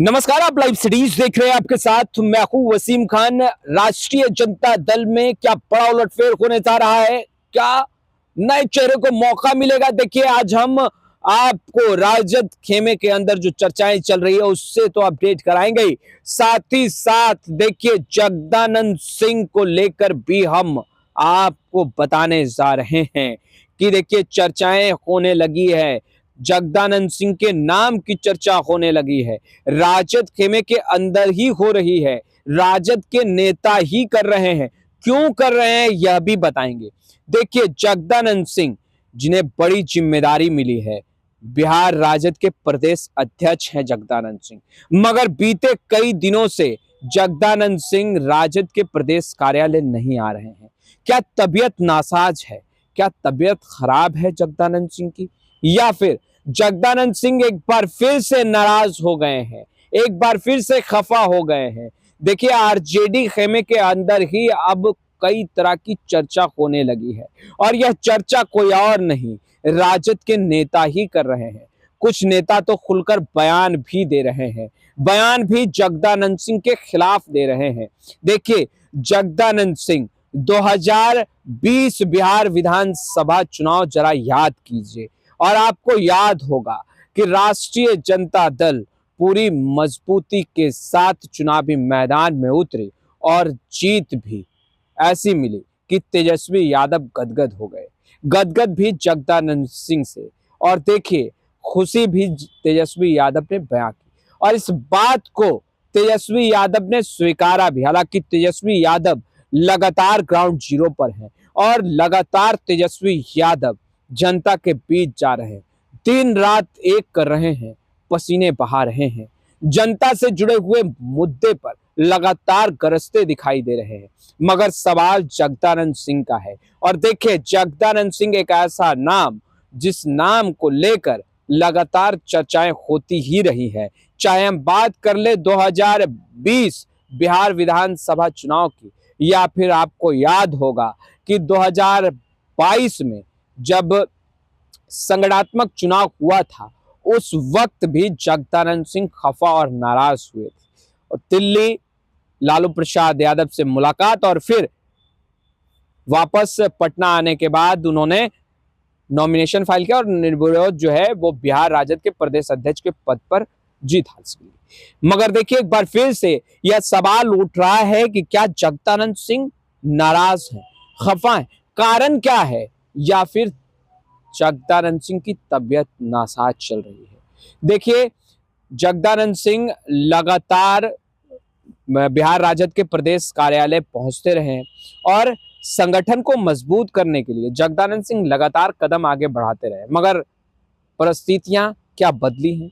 नमस्कार, आप live cities देख रहे हैं। आपके साथ मैं हूं वसीम खान। राष्ट्रीय जनता दल में क्या बड़ा उलटफेर होने जा रहा है? क्या नए चेहरे को मौका मिलेगा? देखिए, आज हम आपको राजद खेमे के अंदर जो चर्चाएं चल रही है उससे तो अपडेट कराएंगे ही, साथ ही साथ देखिए जगदानंद सिंह को लेकर भी हम आपको बताने जा रहे हैं कि देखिए चर्चाएं होने लगी है। जगदानंद सिंह के नाम की चर्चा होने लगी है, राजद खेमे के अंदर ही हो रही है, राजद के नेता ही कर रहे हैं। क्यों कर रहे हैं यह भी बताएंगे। देखिए, जगदानंद सिंह जिन्हें बड़ी जिम्मेदारी मिली है, बिहार राजद के प्रदेश अध्यक्ष हैं जगदानंद सिंह, मगर बीते कई दिनों से जगदानंद सिंह राजद के प्रदेश कार्यालय नहीं आ रहे हैं। क्या तबीयत नासाज है? क्या तबीयत खराब है जगदानंद सिंह की, या फिर जगदानंद सिंह एक बार फिर से नाराज हो गए हैं, एक बार फिर से खफा हो गए हैं? देखिए, आरजेडी खेमे के अंदर ही अब कई तरह की चर्चा होने लगी है, और यह चर्चा कोई और नहीं, राजद के नेता ही कर रहे हैं। कुछ नेता तो खुलकर बयान भी दे रहे हैं, बयान भी जगदानंद सिंह के खिलाफ दे रहे हैं। देखिए, जगदानंद सिंह 2020 बिहार विधानसभा चुनाव जरा याद कीजिए, और आपको याद होगा कि राष्ट्रीय जनता दल पूरी मजबूती के साथ चुनावी मैदान में उतरी और जीत भी ऐसी मिली कि तेजस्वी यादव गदगद हो गए, गदगद भी जगदानंद सिंह से। और देखिए, खुशी भी तेजस्वी यादव ने बयां की, और इस बात को तेजस्वी यादव ने स्वीकारा भी। हालांकि तेजस्वी यादव लगातार ग्राउंड जीरो पर हैं, और लगातार तेजस्वी यादव जनता के बीच जा रहे हैं, दिन रात एक कर रहे हैं, पसीने बहा रहे हैं, जनता से जुड़े हुए मुद्दे पर लगातार गरजते दिखाई दे रहे हैं। मगर सवाल जगदानंद सिंह का है। और देखिए, जगदानंद सिंह एक ऐसा नाम जिस नाम को लेकर लगातार चर्चाएं होती ही रही है। चाहे हम बात कर ले 2020 बिहार विधानसभा चुनाव की, या फिर आपको याद होगा कि 2022 में जब संगठनात्मक चुनाव हुआ था, उस वक्त भी जगदानंद सिंह खफा और नाराज हुए थे, और दिल्ली लालू प्रसाद यादव से मुलाकात और फिर वापस पटना आने के बाद उन्होंने नॉमिनेशन फाइल किया और निर्विरोध जो है वो बिहार राजद के प्रदेश अध्यक्ष के पद पर जीत हासिल की। मगर देखिए, एक बार फिर से यह सवाल उठ रहा है कि क्या जगदानंद सिंह नाराज हैं, खफा हैं? कारण क्या है? या फिर जगदानंद सिंह की तबीयत नासाज चल रही है? देखिए, जगदानंद सिंह लगातार बिहार राजद के प्रदेश कार्यालय पहुंचते रहे, और संगठन को मजबूत करने के लिए जगदानंद सिंह लगातार कदम आगे बढ़ाते रहे। मगर परिस्थितियां क्या बदली हैं?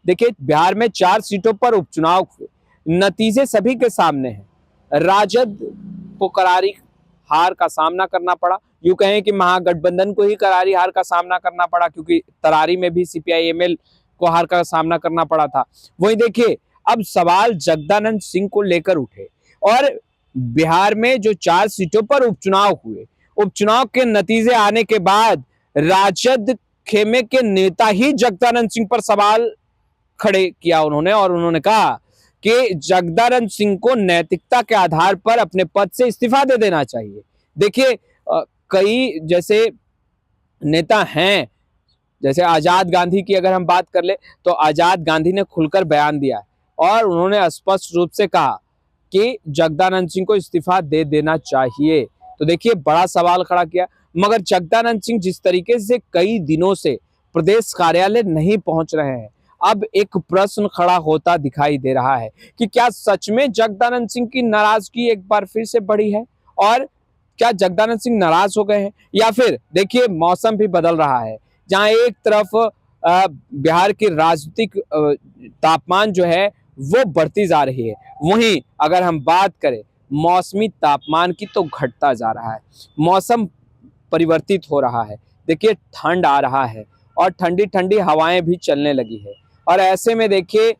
देखिए, बिहार में 4 सीटों पर उपचुनाव हुए, नतीजे सभी के सामने हैं। राजद को करारी हार का सामना करना पड़ा, यूं कहें कि महागठबंधन को ही करारी हार का सामना करना पड़ा, क्योंकि तरारी में भी सीपीआई-एमएल को हार का सामना करना पड़ा था। वहीं देखिए, अब सवाल जगदानंद सिंह को लेकर उठे, और बिहार में जो 4 सीटों पर उपचुनाव हुए, उपचुनाव के नतीजे आने के बाद राजद खेमे के नेता ही जगदानंद सिंह पर सवाल खड़े किया उन्होंने, और उन्होंने कहा कि जगदानंद सिंह को नैतिकता के आधार पर अपने पद से इस्तीफा दे देना चाहिए। देखिए, कई जैसे नेता हैं, जैसे आजाद गांधी की अगर हम बात कर ले, तो आजाद गांधी ने खुलकर बयान दिया, और उन्होंने स्पष्ट रूप से कहा कि जगदानंद सिंह को इस्तीफा दे देना चाहिए। तो देखिए, बड़ा सवाल खड़ा किया। मगर जगदानंद सिंह जिस तरीके से कई दिनों से प्रदेश कार्यालय नहीं पहुंच रहे हैं, अब एक प्रश्न खड़ा होता दिखाई दे रहा है कि क्या सच में जगदानंद सिंह की नाराजगी एक बार फिर से बढ़ी है, और क्या जगदानंद सिंह नाराज हो गए हैं? या फिर देखिए, मौसम भी बदल रहा है, जहां एक तरफ बिहार की राजनीतिक तापमान जो है वो बढ़ती जा रही है, वहीं अगर हम बात करें मौसमी तापमान की, तो घटता जा रहा है। मौसम परिवर्तित हो रहा है। देखिए, ठंड आ रहा है, और ठंडी ठंडी हवाएं भी चलने लगी है, और ऐसे में देखिए,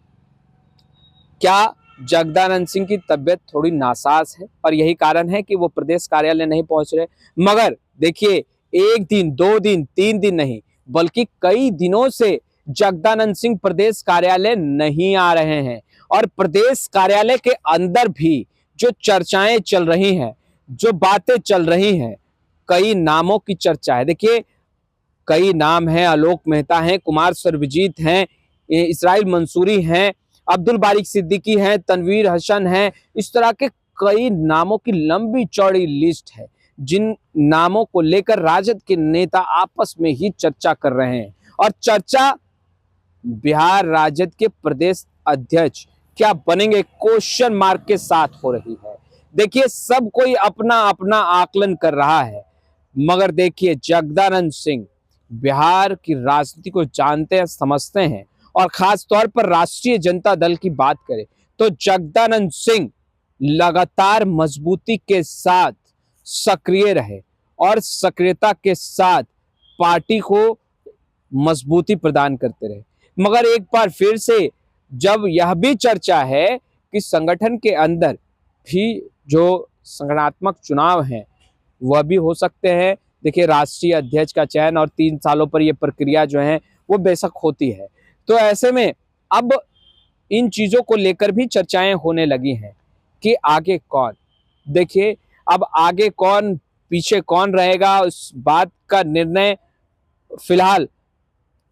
क्या जगदानंद सिंह की तबीयत थोड़ी नासाज है, और यही कारण है कि वो प्रदेश कार्यालय नहीं पहुंच रहे। मगर देखिए, 1 दिन 2 दिन 3 दिन नहीं, बल्कि कई दिनों से जगदानंद सिंह प्रदेश कार्यालय नहीं आ रहे हैं, और प्रदेश कार्यालय के अंदर भी जो चर्चाएं चल रही हैं, जो बातें चल रही हैं, कई नामों की चर्चा है। देखिए, कई नाम हैं, आलोक मेहता हैं, कुमार सर्वजीत हैं, इसराइल मंसूरी हैं, अब्दुल बारिक सिद्दीकी हैं, तनवीर हसन हैं। इस तरह के कई नामों की लंबी चौड़ी लिस्ट है, जिन नामों को लेकर राजद के नेता आपस में ही चर्चा कर रहे हैं। और चर्चा बिहार राजद के प्रदेश अध्यक्ष क्या बनेंगे, क्वेश्चन मार्क के साथ हो रही है। देखिए, सब कोई अपना अपना आकलन कर रहा है, मगर देखिए, जगदानंद सिंह बिहार की राजनीति को जानते हैं, समझते हैं, और खास तौर पर राष्ट्रीय जनता दल की बात करें तो जगदानंद सिंह लगातार मजबूती के साथ सक्रिय रहे और सक्रियता के साथ पार्टी को मजबूती प्रदान करते रहे। मगर एक बार फिर से जब यह भी चर्चा है कि संगठन के अंदर भी जो संगठनात्मक चुनाव हैं वह भी हो सकते हैं। देखिए, राष्ट्रीय अध्यक्ष का चयन और 3 सालों पर यह प्रक्रिया जो है वो बेशक होती है। तो ऐसे में अब इन चीजों को लेकर भी चर्चाएं होने लगी हैं कि आगे कौन, देखिए अब आगे कौन, पीछे कौन रहेगा, उस बात का निर्णय फिलहाल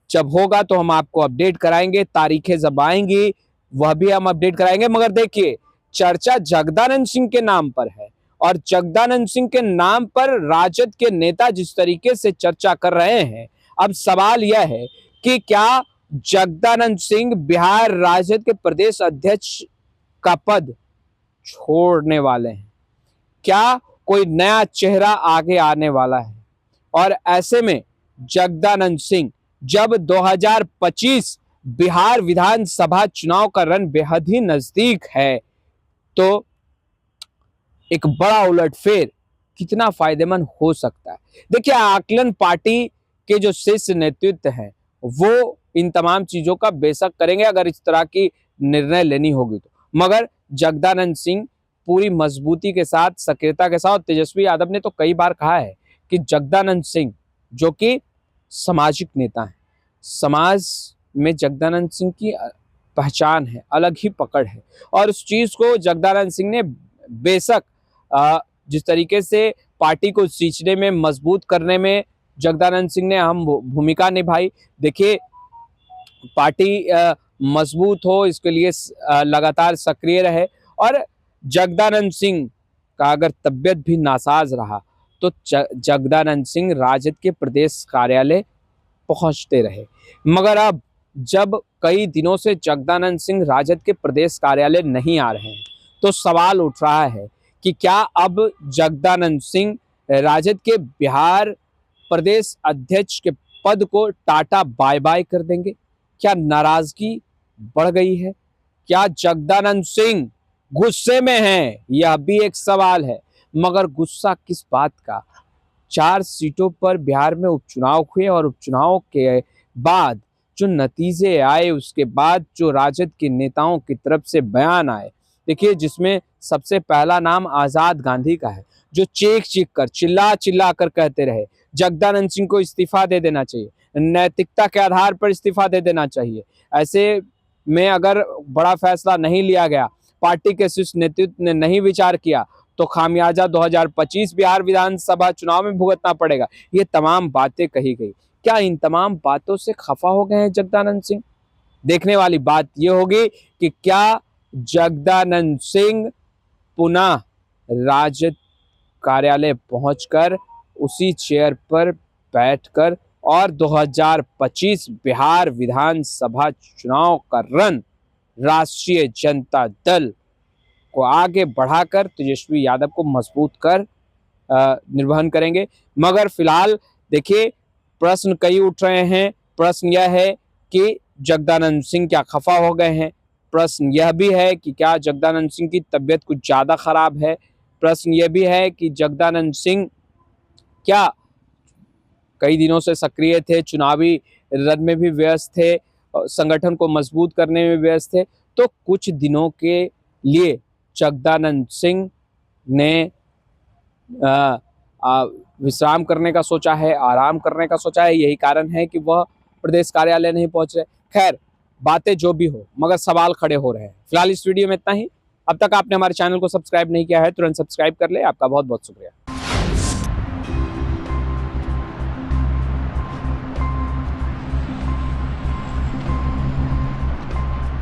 जब होगा तो हम आपको अपडेट कराएंगे। तारीखें जब आएंगी वह भी हम अपडेट कराएंगे। मगर देखिए, चर्चा जगदानंद सिंह के नाम पर है और जगदानंद सिंह के नाम पर राजद के नेता जिस तरीके से चर्चा कर रहे हैं, अब सवाल यह है कि क्या जगदानंद सिंह बिहार राजद के प्रदेश अध्यक्ष का पद छोड़ने वाले हैं? क्या कोई नया चेहरा आगे आने वाला है? और ऐसे में जगदानंद सिंह जब 2025 बिहार विधानसभा चुनाव का रन बेहद ही नजदीक है, तो एक बड़ा उलटफेर कितना फायदेमंद हो सकता है। देखिए, आकलन पार्टी के जो शीर्ष नेतृत्व हैं वो इन तमाम चीजों का बेशक करेंगे अगर इस तरह की निर्णय लेनी होगी तो। मगर जगदानंद सिंह पूरी मजबूती के साथ, सक्रियता के साथ, तेजस्वी यादव ने तो कई बार कहा है कि जगदानंद सिंह जो कि सामाजिक नेता हैं, समाज में जगदानंद सिंह की पहचान है, अलग ही पकड़ है, और उस चीज को जगदानंद सिंह ने बेशक जिस तरीके से पार्टी को सींचने में, मजबूत करने में जगदानंद सिंह ने अहम भूमिका निभाई। देखिए, पार्टी मजबूत हो इसके लिए लगातार सक्रिय रहे, और जगदानंद सिंह का अगर तबियत भी नासाज रहा तो जगदानंद सिंह राजद के प्रदेश कार्यालय पहुंचते रहे। मगर अब जब कई दिनों से जगदानंद सिंह राजद के प्रदेश कार्यालय नहीं आ रहे हैं तो सवाल उठ रहा है कि क्या अब जगदानंद सिंह राजद के बिहार प्रदेश अध्यक्ष के पद को टाटा बाय बाय कर देंगे? क्या नाराजगी बढ़ गई है? क्या जगदानंद सिंह गुस्से में हैं? यह भी एक सवाल है। मगर गुस्सा किस बात का? 4 सीटों पर बिहार में उपचुनाव हुए और उपचुनाव के बाद जो नतीजे आए, उसके बाद जो राजद के नेताओं की तरफ से बयान आए, देखिए जिसमें सबसे पहला नाम आजाद गांधी का है, जो चीख चीख कर, चिल्ला चिल्ला कर कहते रहे जगदानंद सिंह को इस्तीफा दे देना चाहिए, नैतिकता के आधार पर इस्तीफा दे देना चाहिए। ऐसे में अगर बड़ा फैसला नहीं लिया गया, पार्टी के शीर्ष नेतृत्व ने नहीं विचार किया, तो खामियाजा 2025 बिहार विधानसभा चुनाव में भुगतना पड़ेगा। ये तमाम बातें कही गई। क्या इन तमाम बातों से खफा हो गए हैं जगदानंद सिंह? देखने वाली बात यह होगी कि क्या जगदानंद सिंह पुनः राजद कार्यालय पहुंचकर उसी चेयर पर बैठकर और 2025 बिहार विधानसभा चुनाव का रन राष्ट्रीय जनता दल को आगे बढ़ाकर तेजस्वी यादव को मजबूत कर निर्वहन करेंगे। मगर फिलहाल देखिए, प्रश्न कई उठ रहे हैं। प्रश्न यह है कि जगदानंद सिंह क्या खफा हो गए हैं? प्रश्न यह भी है कि क्या जगदानंद सिंह की तबीयत कुछ ज़्यादा खराब है? प्रश्न यह भी है कि जगदानंद सिंह क्या कई दिनों से सक्रिय थे, चुनावी रण में भी व्यस्त थे, संगठन को मजबूत करने में व्यस्त थे, तो कुछ दिनों के लिए जगदानंद सिंह ने विश्राम करने का सोचा है, आराम करने का सोचा है। यही कारण है कि वह प्रदेश कार्यालय नहीं पहुंच रहे। खैर, बातें जो भी हो, मगर सवाल खड़े हो रहे हैं। फिलहाल इस वीडियो में इतना ही। अब तक आपने हमारे चैनल को सब्सक्राइब नहीं किया है, तुरंत सब्सक्राइब कर ले। आपका बहुत बहुत शुक्रिया।